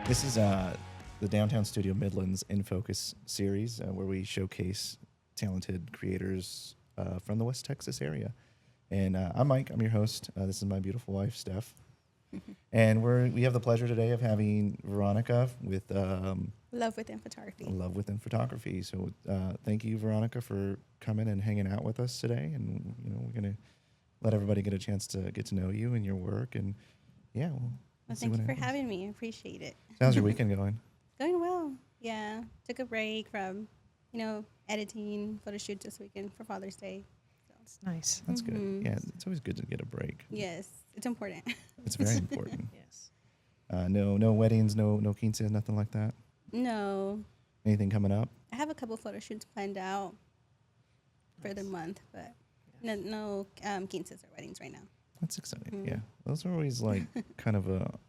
This is the Downtown Studio Midland's In Focus series, where we showcase talented creators from the West Texas area. And I'm Mike. I'm your host. This is my beautiful wife, Steph. And we have the pleasure today of having Veronica with Love Within Photography. Love Within Photography. So thank you, Veronica, for coming and hanging out with us today. And we're gonna let everybody get a chance to get to know you and your work. And yeah, Well, thank you for having me. I appreciate it. So how's your weekend going? Going well. Yeah. Took a break from, editing photo shoots this weekend for Father's Day. So. It's nice. That's good. Yeah, it's always good to get a break. Yes, it's important. It's very important. Yes. No weddings, no quinceañeras, nothing like that. No. Anything coming up? I have a couple photo shoots planned out for the month, but no quinceañeras or weddings right now. That's exciting. Yeah, those are always like kind of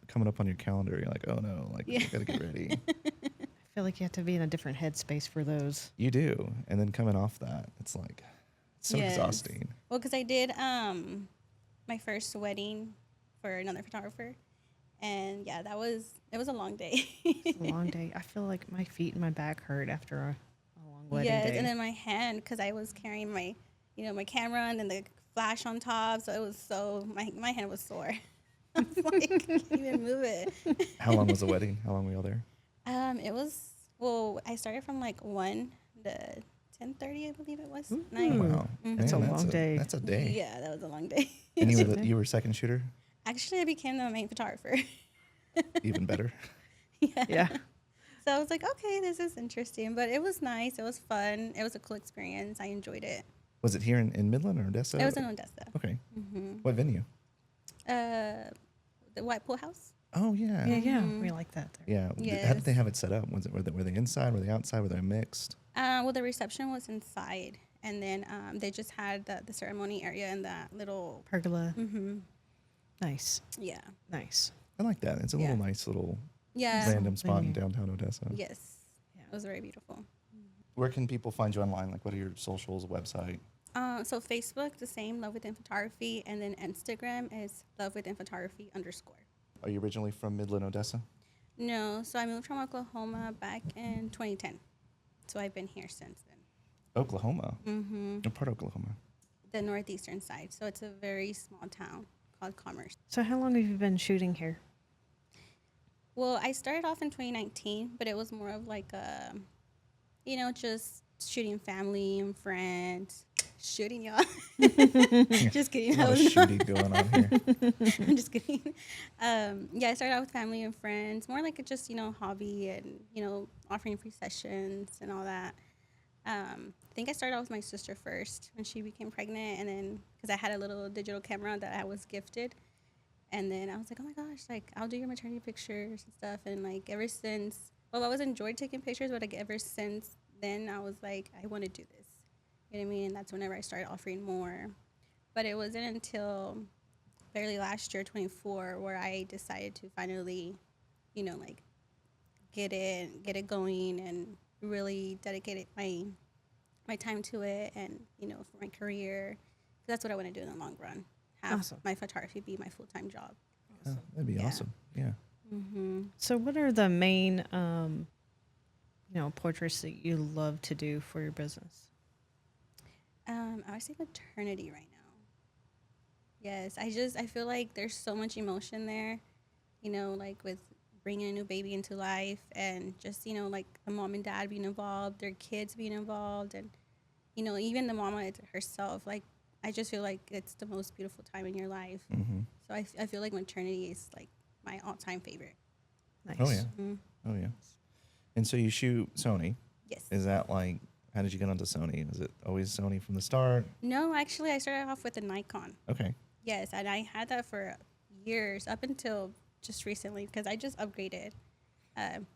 coming up on your calendar. You're like, oh no, you gotta get ready. I feel like you have to be in a different headspace for those. You do, and then coming off that, it's like so exhausting. Well, because I did my first wedding for another photographer, and yeah, it was a long day. It's a long day. I feel like my feet and my back hurt after a long wedding day. Yes, and then my hand, because I was carrying my camera and then the flash on top, so it was my hand was sore. I was like, I can't even move it. How long was the wedding? How long were y'all there? I started from 1 to 10:30, I believe it was. Night. Wow, That's a long day. That's a day. Yeah, that was a long day. And you were second shooter? Actually, I became the main photographer. Even better. Yeah. So I was like, okay, this is interesting, but it was nice. It was fun. It was a cool experience. I enjoyed it. Was it here in Midland or Odessa? It was in Odessa. Okay. What venue? The White Pool House. Oh yeah. Yeah. We like that there. Yeah. Yes. How did they have it set up? Were they inside? Were they outside? Were they mixed? Well, the reception was inside, and then they just had the ceremony area in that little Pergola. Nice. Yeah. Nice. I like that. It's a little nice little random spot in downtown Odessa. Yes. Yeah. It was very beautiful. Where can people find you online? What are your socials, website? So Facebook, the same, Love Within Photography, and then Instagram is Love Within Photography _. Are you originally from Midland, Odessa? No, so I moved from Oklahoma back in 2010. So I've been here since then. Oklahoma? Mm-hmm. What part of Oklahoma? The northeastern side. So it's a very small town called Commerce. So how long have you been shooting here? Well, I started off in 2019, but it was more of just shooting family and friends. Shooting, y'all. Just kidding. A lot of shooting going on here. I'm just kidding. I started out with family and friends, more like just, hobby and, offering free sessions and all that. I think I started out with my sister first when she became pregnant, and then because I had a little digital camera that I was gifted. And then I was like, oh my gosh, I'll do your maternity pictures and stuff. And ever since, I always enjoyed taking pictures, but ever since then I was like, I want to do this. You know what I mean? And that's whenever I started offering more. But it wasn't until barely last year, 24, where I decided to finally, get it going and really dedicate my time to it and, for my career. That's what I want to do in the long run. Have my photography be my full-time job. Oh, that'd be awesome. Yeah. Mm-hmm. So what are the main, portraits that you love to do for your business? I would say maternity right now. Yes, I feel like there's so much emotion there, with bringing a new baby into life and just, the mom and dad being involved, their kids being involved, and, even the mama herself. I just feel like it's the most beautiful time in your life. Mm-hmm. So I feel like maternity is my all-time favorite. Nice. Oh, yeah. Mm-hmm. Oh, yeah. And so you shoot Sony. Yes. Is that how did you get onto Sony? Was it always Sony from the start? No, actually, I started off with a Nikon. Okay. Yes, and I had that for years up until just recently because I just upgraded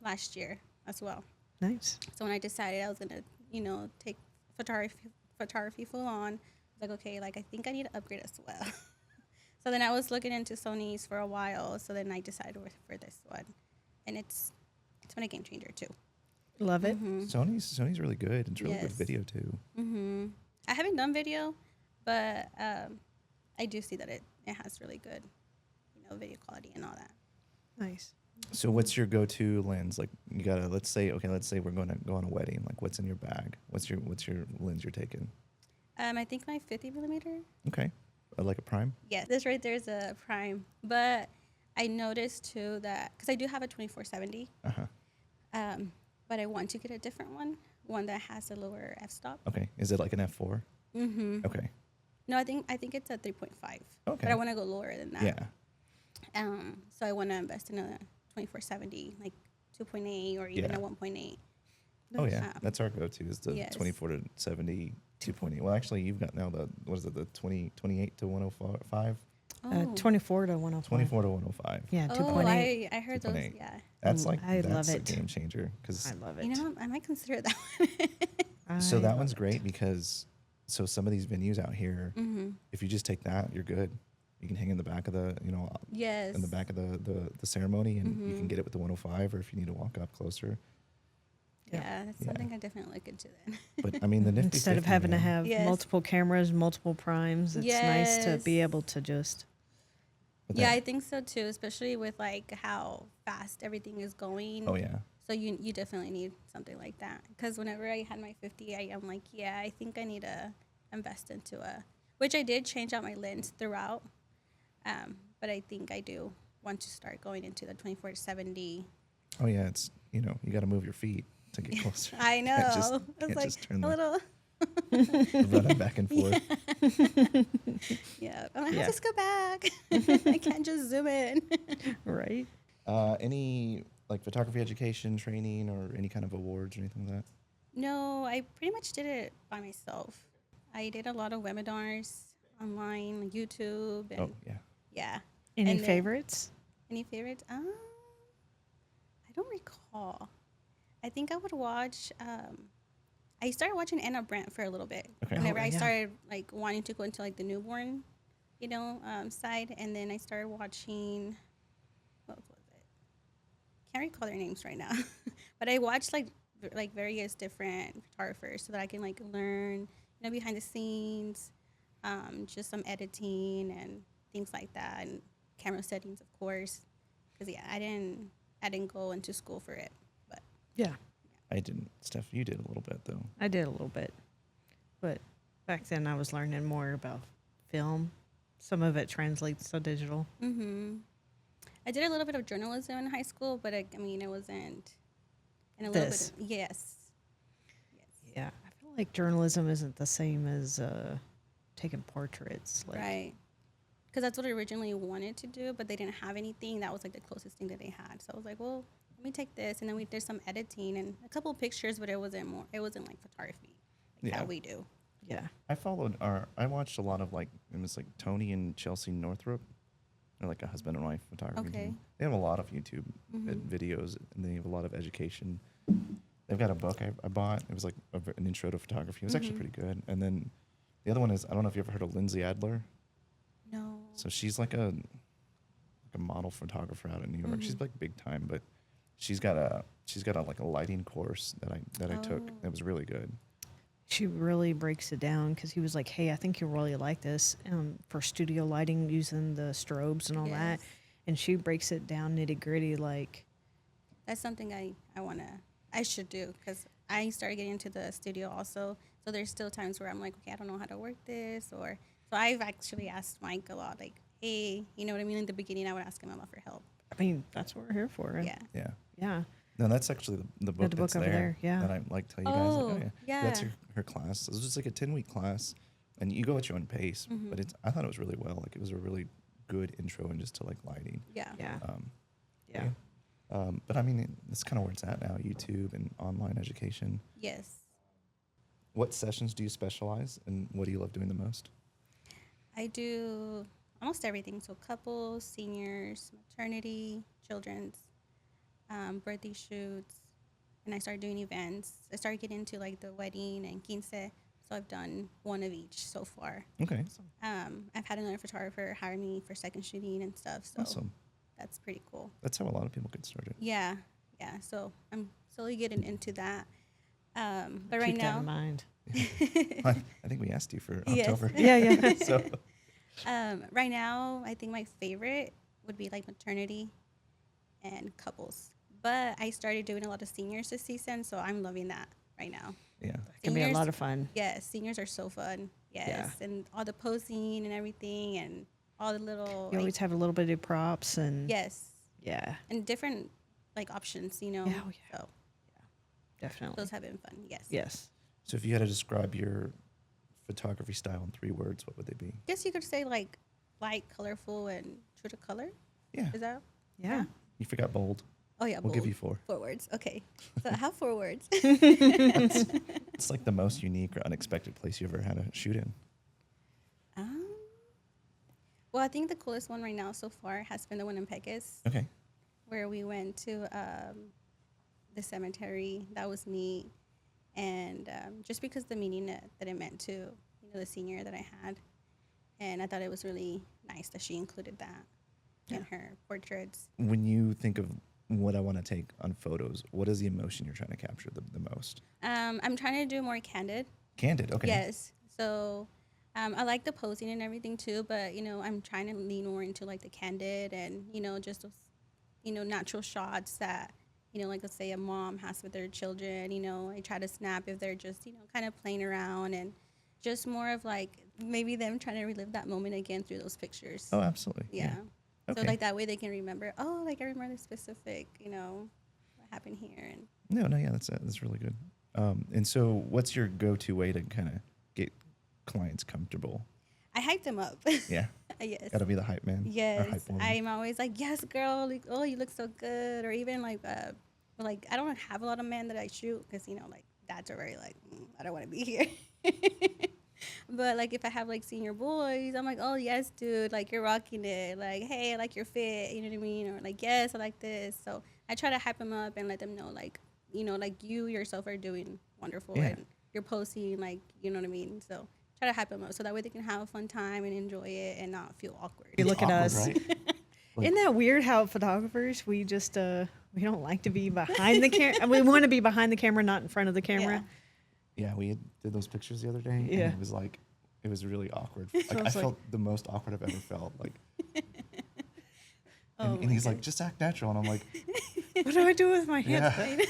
last year as well. Nice. So when I decided I was going to, take photography full on, I was like, okay, I think I need to upgrade as well. So then I was looking into Sony's for a while. So then I decided for this one. And it's been a game changer too. Love it. Mm-hmm. Sony's really good. It's really good video too. Mm-hmm. I haven't done video, but I do see that it has really good, video quality and all that. Nice. So what's your go-to lens? Like you gotta let's say we're going to go on a wedding. Like what's in your bag? What's your lens you're taking? I think my 50 millimeter. Okay, like a prime. Yes, this right there is a prime. But I noticed too that because I do have a 24-70, Uh huh. but I want to get a different one that has a lower f-stop. Okay, is it like an f4? Mm-hmm. Okay. No, I think it's a 3.5. Okay. But I want to go lower than that. Yeah. So I want to invest in a 24-70, like 2.8 or even Yeah. a 1.8. Oh yeah, Um, that's our go-to is the yes. 24 to 70 2.8. Well, actually, you've got now the what is it the 28 to 105, Oh. 24 to 105. 24 to 105. Yeah, Oh, 2.8. I heard those. 2.8. Yeah. That's like I that's love a it. game changer because I love it. You know, I might consider that one. so I that love one's it. great because so some of these venues out here, Mm-hmm. if you just take that, you're good. You can hang in the back of the Yes. in the back of the ceremony, and you can Mhm. get it with the 105, or if you need to walk up closer. Yeah, that's Yeah. something I definitely look into then. But I mean, the nifty Instead of 50, having to man. have Yes. multiple cameras, multiple primes, it's nice to be Yes. able to just. But Yeah, that- I think so too, especially with like how fast everything is going. oh yeah, So you definitely need something like that. Because whenever I had my 50, I'm like, yeah, I think I need to invest into which I did change out my lens throughout. But I think I do want to start going into the 24-70. oh yeah. It's you got to move your feet to get closer. I know. Can't just- It's can't like just turn a the- little. Running back and forth. Yeah, I'm gonna Yeah. have to go back. I can't just zoom in. Right. Any like photography education training or any kind of awards or anything like that? No, I pretty much did it by myself. I did a lot of webinars online, like YouTube, and Oh yeah. yeah. Any And then- favorites? Any favorites? I don't recall. I think I would watch. I started watching Anna Brandt for a little bit. Okay. Whenever Oh, I yeah. started like wanting to go into like the newborn, side, and then I started watching. What was it? Can't recall their names right now, but I watched like various different photographers so that I can like learn, behind the scenes, just some editing and things like that, and camera settings, of course. Because I didn't go into school for it, but Yeah, I didn't. Steph, you did a little bit though. I did a little bit. But back then I was learning more about film. Some of it translates to digital. I did a little bit of journalism in high school, but it wasn't. And a This. little bit, yes. Yeah, I feel like journalism isn't the same as taking portraits. Like, Right. Because that's what I originally wanted to do, but they didn't have anything. That was like the closest thing that they had. So I was like, well, let me take this, and then we did some editing and a couple of pictures, but it wasn't like photography like Yeah. that we do. Yeah. I watched a lot of like it was like Tony and Chelsea Northrup. They're like a husband and wife photography Okay. team. They have a lot of YouTube videos and they have a lot of education. They've got a book I bought. It was like an intro to photography. It was actually pretty good. And then the other one is I don't know if you ever heard of Lindsay Adler. No. So she's like a model photographer out in New York. She's like big time, but she's got a like a lighting course that I took. Oh. That was really good. She really breaks it down because he was like, hey, I think you'll really like this for studio lighting using the strobes and all that. Yes. And she breaks it down nitty gritty like, That's something I should do because I started getting into the studio also. So there's still times where I'm like, okay, I don't know how to work this, so I've actually asked Mike a lot, like, hey, you know what I mean? In the beginning, I would ask him a lot for help. I mean, that's what we're here for. Right? Yeah. Yeah. Yeah. No, that's actually the book the that's book over there, yeah. That I like tell you guys. Like, Oh, yeah. That's her class. It was just like a 10-week class, and you go at your own pace. Mm-hmm. But I thought it was really well. Like it was a really good intro and just to like lighting. Yeah. Yeah. Yeah. But I mean, it's kind of where it's at now. YouTube and online education. Yes. What sessions do you specialize, and what do you love doing the most? I do almost everything. So couples, seniors, maternity, children's, birthday shoots, and I started doing events. I started getting into like the wedding and quince. So I've done one of each so far. Okay. I've had another photographer hire me for second shooting and stuff. So Awesome. that's pretty cool. That's how a lot of people get started. Yeah. Yeah. So I'm slowly getting into that. But right Keep that now, in mind. I think we asked you for Yes. October. Yeah, yeah. So right now, I think my favorite would be like maternity and couples. But I started doing a lot of seniors this season, so I'm loving that right now. Yeah. It can be a lot of fun. Yes, seniors are so fun. Yes, Yeah. and all the posing and everything, and all the little You always have a little bit of props and yes, yeah, and different like options, you know. Yeah, oh, yeah. So definitely. those have been fun. Yes. Yes. So if you had to describe your photography style in 3 words, what would they be? Guess you could say like light, colorful, and true to color. Yeah. Is that? Yeah. You forgot bold. Oh yeah. We'll give bold. you 4. 4 words. Okay. So I have 4 words. It's like the most unique or unexpected place you ever had a shoot in. um, well, I think the coolest one right now so far has been the one in Pecos, Okay. where we went to the cemetery. That was neat, and just because the meaning that it meant to the senior that I had, and I thought it was really nice that she included that in her portraits. When you think of what I want to take on photos, what is the emotion you're trying to capture the most? I'm trying to do more candid. Candid. Okay. Yes. So I like the posing and everything too, but I'm trying to lean more into like the candid and just those natural shots that like let's say a mom has with their children. I try to snap if they're just kind of playing around, and just more of like maybe them trying to relive that moment again through those pictures. Oh, absolutely. Yeah. Okay. So like that way they can remember. Oh, like I remember the specific, what happened here, and No, yeah, that's really good. And so, what's your go-to way to kind of get clients comfortable? I hyped them up. Yeah, Yes. gotta be the hype man. Or Yes, hype woman. I'm always like, yes, girl. Like, oh, you look so good. Or even like I don't have a lot of men that I shoot because like dads are very like, I don't want to be here. But like if I have like senior boys, I'm like, oh yes, dude, like you're rocking it. Like, hey, I like your fit. You know what I mean? Or like, yes, I like this. So I try to hype them up and let them know like, like you yourself are doing wonderful Yeah. and you're posting like, you know what I mean? So try to hype them up so that way they can have a fun time and enjoy it and not feel awkward. You look at Awkward, us. right? Like- Isn't that weird how photographers, we just, we don't like to be behind the camera. We want to be behind the camera, not in front of the camera. Yeah, we did those pictures the other day, Yeah. and it was really awkward. Like I was like- felt the most awkward I've ever felt. Like, Oh and my he's like, just act natural, and I'm like, What do I do with my hands? yeah.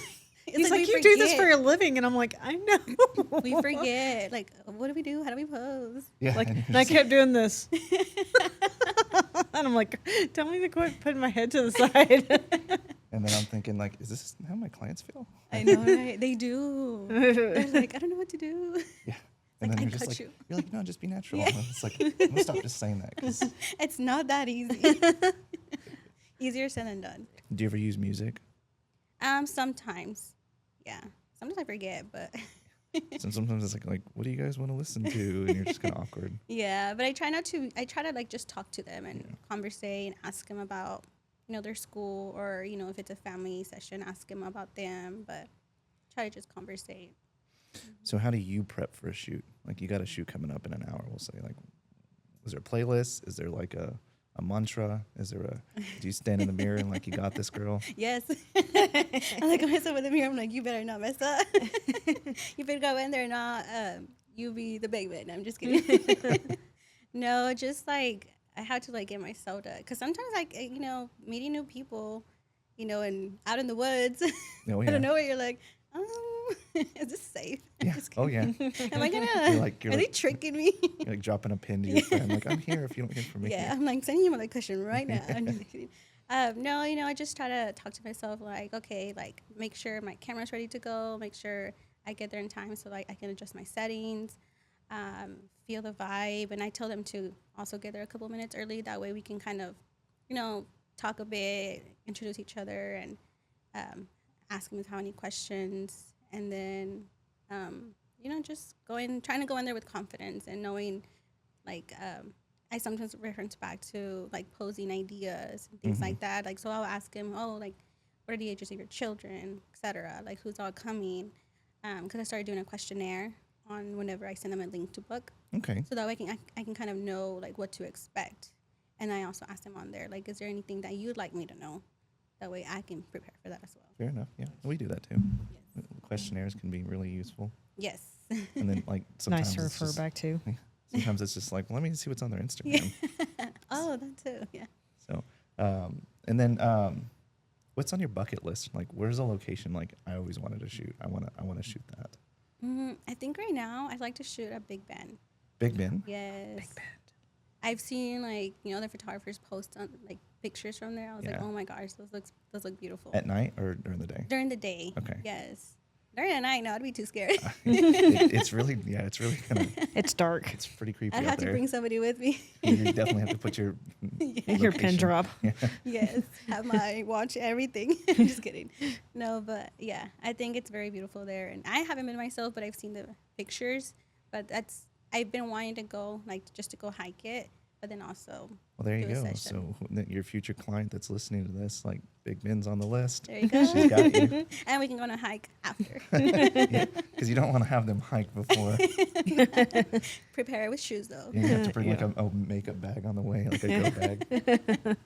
He's like, we you do this forget. for a living. And I'm like, I know. We forget. Like, what do we do? How do we pose? Yeah, Like, and and I kept doing this. And I'm like, tell me to quit putting my head to the side. and then I'm thinking, like, is this how my clients feel? I know, right? They do. They're like, I don't know what to do. Yeah. And Like, then I you're just cut like, you. you're like, no, just be natural. And it's like, I'm gonna stop just saying that. 'Cause It's not that easy. Easier said than done. do you ever use music? Sometimes. Yeah. Sometimes I forget, but So sometimes it's like, what do you guys want to listen to? And you're just kind of awkward. yeah. But I try to like just talk to them and conversate and ask them about, their school, or, if it's a family session, ask them about them, but try to just conversate. So how do you prep for a shoot? Like, you got a shoot coming up in an hour. We'll say, like, is there a playlist? Is there like a mantra? Is there do you stand in the mirror and like, you got this, girl? Yes. I like myself in the mirror. I'm like, you better not mess up. You better go in there and not you be the big man. I'm just kidding. No, just like I had to like get myself to, because sometimes like meeting new people, and out in the woods, Oh, I yeah. don't know where you're like, is this safe? Yeah. Just Oh, yeah. kidding. Am I gonna? You're Are they like- tricking me? You're like dropping a pin to your friend. Like, I'm here if you don't hear from me. Yeah, I'm like sending you my cushion right now. I'm just kidding. No, I just try to talk to myself like, okay, like make sure my camera's ready to go, make sure I get there in time so like I can adjust my settings, feel the vibe, and I tell them to also get there a couple minutes early. That way we can kind of, talk a bit, introduce each other, and ask them if they have any questions, and then just trying to go in there with confidence and knowing like I sometimes reference back to like posing ideas and things like that. Like, so I'll ask him, oh, like, what are the ages of your children, etc. Like, who's all coming? Because I started doing a questionnaire on whenever I send them a link to book, Okay. so that way I can kind of know like what to expect. And I also ask them on there, like, is there anything that you'd like me to know? That way I can prepare for that as well. Fair enough. Yeah. We do that too. Yes. Questionnaires can be really useful. Yes. And then like sometimes Nice to it's refer just, back to. sometimes it's just like, well, let me see what's on their Instagram. Oh, that too. Yeah. So, and then what's on your bucket list? Like, where's a location like I always wanted to shoot? I want to shoot that. I think right now I'd like to shoot at Big Ben. Big Ben. Yes. Big Bend. I've seen like the photographers post on like pictures from there. I was like, Yeah. oh my gosh, those look beautiful. At night or during the day? During the day. Okay. Yes. During the night, no, I'd be too scared. It's really kind of It's dark. it's pretty creepy I'd out have to there. bring somebody with me. You definitely have to put your Your pin location. drop. Yes, have my watch, everything. Just kidding. No, but yeah, I think it's very beautiful there, and I haven't been myself, but I've seen the pictures. But I've been wanting to go, like just to go hike it, but then also Well, there you do a go. session. So your future client that's listening to this, like Big Ben's on the list. There you go. She's got you. And we can go on a hike after. Because you don't want to have them hike before. Prepare with shoes though. You have to bring like Yeah. a makeup bag on the way, like a go bag.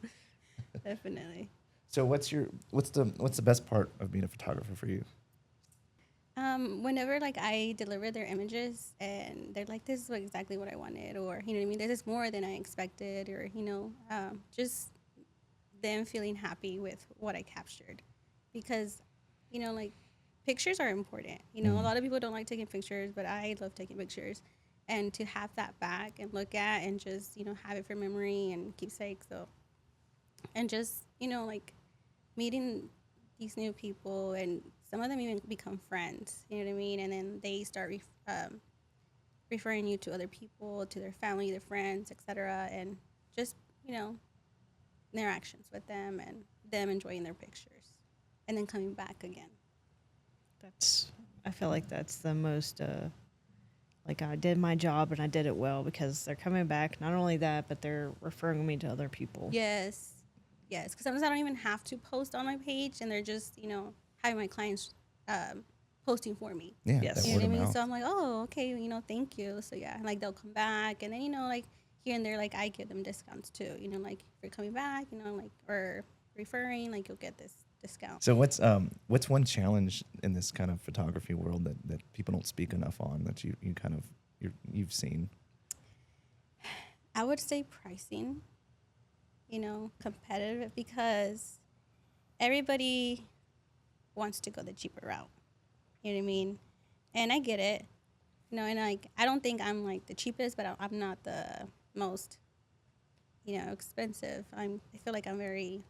Definitely. So what's the best part of being a photographer for you? Whenever like I deliver their images and they're like, this is exactly what I wanted, or you know what I mean, this is more than I expected, or just them feeling happy with what I captured, because like pictures are important. A lot of people don't like taking pictures, but I love taking pictures, and to have that back and look at and just have it for memory and keepsake. So, and just like meeting these new people, and some of them even become friends, you know what I mean? And then they start referring you to other people, to their family, their friends, etc. And just, interactions with them and them enjoying their pictures and then coming back again. I feel like that's the most, like I did my job and I did it well, because they're coming back. Not only that, but they're referring me to other people. Yes. Because sometimes I don't even have to post on my page, and they're just, having my clients posting for me. Yeah, Yes. that You know word what I of mean? mouth. So I'm like, oh, okay, thank you. So yeah, like they'll come back, and then like here and there, like I give them discounts too. Like if you're coming back, like or referring, like you'll get this discount. So what's one challenge in this kind of photography world that people don't speak enough on, that you've seen? I would say pricing. Competitive, because everybody wants to go the cheaper route. You know what I mean? And I get it. And like I don't think I'm like the cheapest, but I'm not the most, expensive. I feel like I'm very,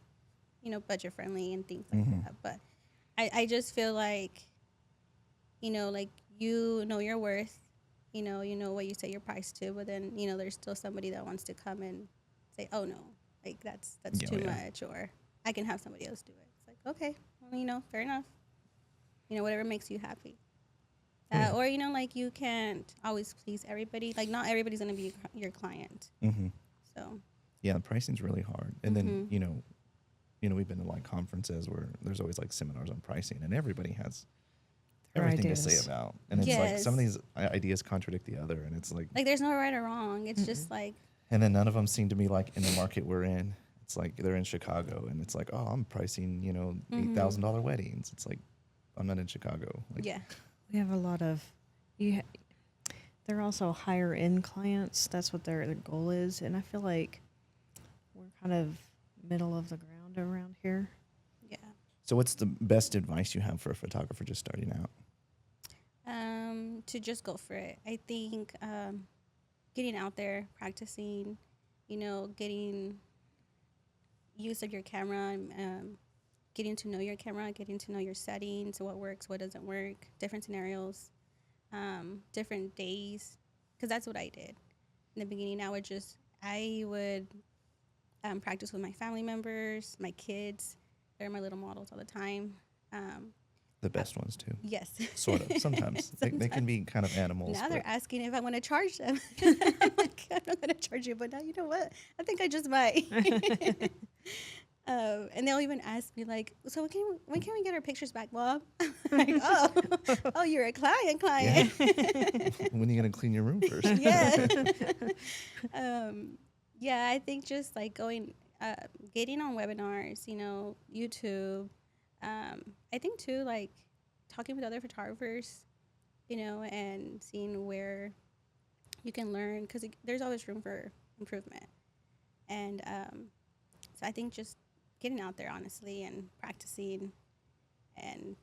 budget friendly and things like that. But I just feel like, like you know your worth. You know what you say your price to, but then there's still somebody that wants to come and say, oh no, like that's too much, or I can have somebody else do it. It's like, okay, well, fair enough. Whatever makes you happy. Or like you can't always please everybody. Like not everybody's gonna be your client. Mm-hmm. So Yeah, the pricing's really hard. And then we've been to like conferences where there's always like seminars on pricing, and everybody has Their everything ideas. to say about. And it's like some of Yes. these ideas contradict the other, and it's like there's no right or wrong. It's just like and then none of them seem to be like in the market we're in. It's like they're in Chicago, and it's like, oh, I'm pricing, $8,000 weddings. It's like, I'm not in Chicago. Like, yeah. We have a lot of, they're also higher end clients. That's what their goal is. And I feel like we're kind of middle of the ground around here. Yeah. So what's the best advice you have for a photographer just starting out? To just go for it. I think getting out there, practicing, getting use of your camera, getting to know your camera, getting to know your settings, what works, what doesn't work, different scenarios, different days, because that's what I did. In the beginning, I would practice with my family members, my kids. They're my little models all the time. The best ones too. Yes. Sort of. Sometimes. They can be kind of animals. Now but they're asking if I want to charge them. I'm like, I'm not going to charge you, but now you know what? I think I just might. And they'll even ask me like, so when can we get our pictures back, Bob? Like, oh, you're a client. Yeah. When are you going to clean your room first? Yeah. Yeah, I think just like getting on webinars, YouTube. I think too, like talking with other photographers, and seeing where you can learn, because there's always room for improvement. And so I think just getting out there honestly and practicing and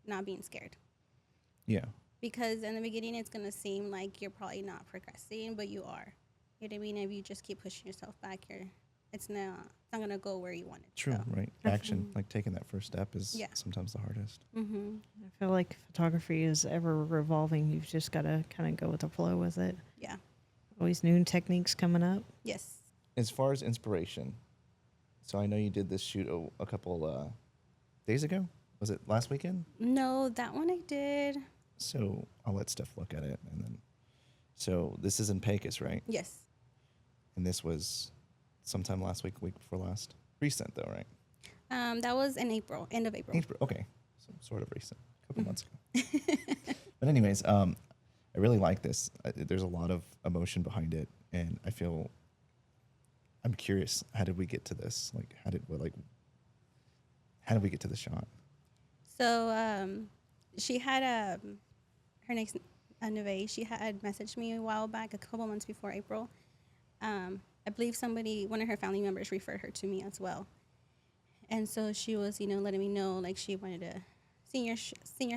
not being scared. Yeah. Because in the beginning, it's going to seem like you're probably not progressing, but you are. You know what I mean? If you just keep pushing yourself back, it's not going to go where you want it to True. go. Right. Action, like taking that first step, is Yeah. sometimes the hardest. Mm-hmm. I feel like photography is ever revolving. You've just got to kind of go with the flow with it. Yeah. Always new techniques coming up. Yes. As far as inspiration, so I know you did this shoot a couple days ago. Was it last weekend? No, that one I did. So I'll let Steph look at it, and then. So this is in Pecos, right? Yes. And this was sometime last week before last. Recent though, right? That was in April, end of April. April. Okay, so sort of recent, a couple months ago. But anyways, I really like this. There's a lot of emotion behind it, and I'm curious. How did we get to this? Like, how did we get to the shot? So she had her next Neve. She had messaged me a while back, a couple months before April. I believe one of her family members referred her to me as well. And so she was, letting me know, like, she wanted a senior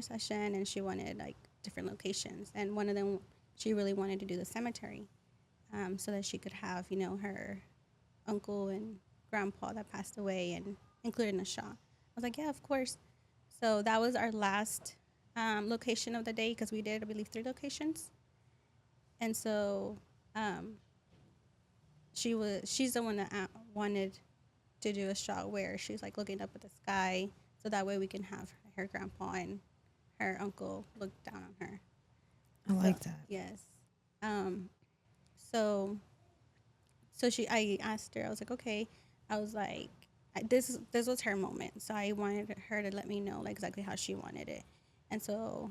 session, and she wanted, like, different locations. And one of them, she really wanted to do the cemetery, so that she could have, her uncle and grandpa that passed away and included in a shot. I was like, yeah, of course. So that was our last location of the day, because we did, I believe, 3 locations. And so she's the one that wanted to do a shot where she's like looking up at the sky, so that way we can have her grandpa and her uncle look down on her. I like that. Yes. So I asked her, I was like, okay. I was like, this was her moment, so I wanted her to let me know, like, exactly how she wanted it. And so,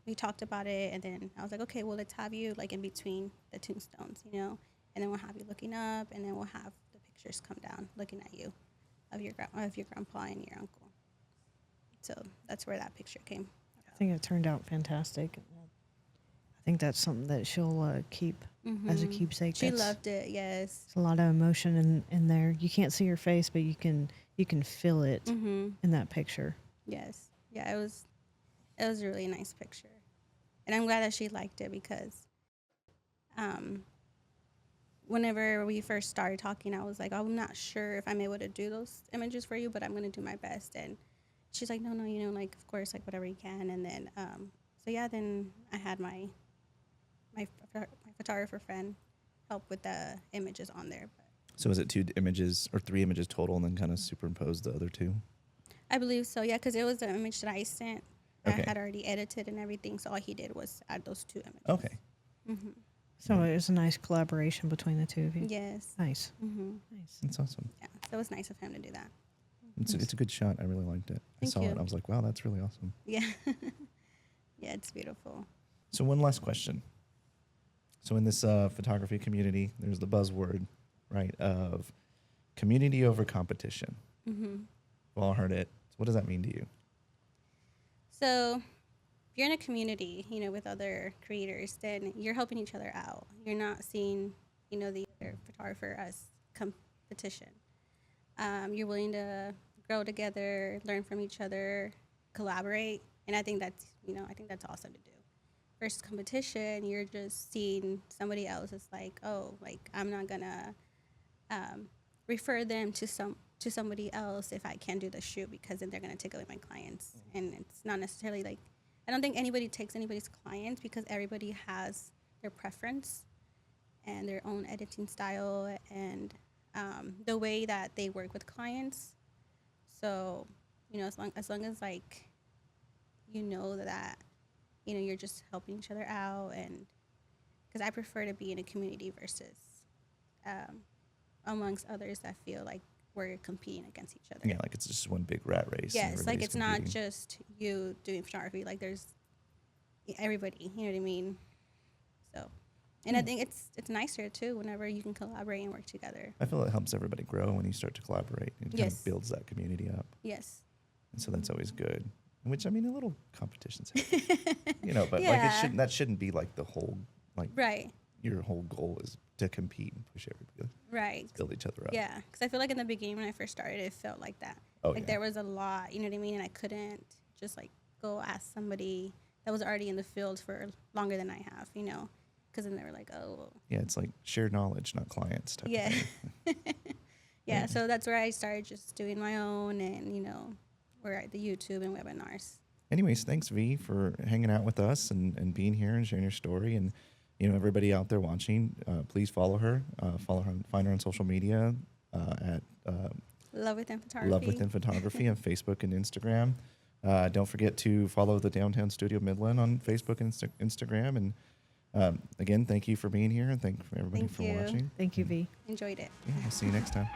we talked about it, and then I was like, okay, well, let's have you, like, in between the tombstones, and then we'll have you looking up, and then we'll have the pictures come down looking at you of your grandpa and your uncle. So that's where that picture came I think it turned out fantastic. I think that's something that she'll keep as a keepsake. She loved it. Yes. It's a lot of emotion in there. You can't see her face, but you can feel it in that picture. Yes. Yeah, it was a really nice picture. And I'm glad that she liked it, because whenever we first started talking, I was like, I'm not sure if I'm able to do those images for you, but I'm going to do my best. And she's like, no, like, of course, like, whatever you can. And then, then I had my photographer friend help with the images on there. But So is it 2 images or 3 images total, and then kind of superimpose the other 2? I believe so, yeah, because it was the image that I sent. Okay. I had already edited and everything, so all he did was add those 2 images. Okay. So it was a nice collaboration between the two of you. Yes. Nice. Nice. That's awesome. Yeah, so it was nice of him to do that. It's a good shot. I really liked it. Thank I saw you. it. I was like, wow, that's really awesome. Yeah. Yeah, it's beautiful. So one last question. So in this photography community, there's the buzzword, right, of community over competition. We've all heard it. So what does that mean to you? So if you're in a community, with other creators, then you're helping each other out. You're not seeing, the other photographer as competition. You're willing to grow together, learn from each other, collaborate, and I think that's awesome to do. Versus competition, you're just seeing somebody else as like, oh, like, I'm not gonna refer them to somebody else if I can't do the shoot, because then they're gonna take away my clients. And it's not necessarily like, I don't think anybody takes anybody's clients, because everybody has their preference and their own editing style and the way that they work with clients. So, as long as like, that, you're just helping each other out, and because I prefer to be in a community versus amongst others that feel like we're competing against each other. Yeah, like it's just one big rat race. Yes, like, it's not competing. just you doing photography. Like, there's everybody, you know what I mean? So, and I think it's nicer too whenever you can collaborate and work together. I feel it helps everybody grow when you start to collaborate. It kind Yes. of builds that community up. Yes. And so that's always good. Which, I mean, a little competition's healthy, but like Yeah. that shouldn't be like the whole, like Right. your whole goal is to compete and push everybody, Right. build each other up. Yeah, because I feel like in the beginning when I first started, it felt like that. Oh, Like yeah. there was a lot, you know what I mean? And I couldn't just like go ask somebody that was already in the field for longer than I have, you know? Because then they were like, oh, well, Yeah, it's like shared knowledge, not clients. Type yeah. Of thing. Yeah, so that's where I started just doing my own and, you know, we're at the YouTube and webinars. Anyways, thanks V for hanging out with us and being here and sharing your story. And you know, everybody out there watching, please follow her. Find her on social media at Love Within Photography. Love Within Photography on Facebook and Instagram. Don't forget to follow the Downtown Studio Midland on Facebook and Instagram. And again, thank you for being here, and thank everybody Thank for you. watching. Thank you, V. Enjoyed it. Yeah, we'll see you next time.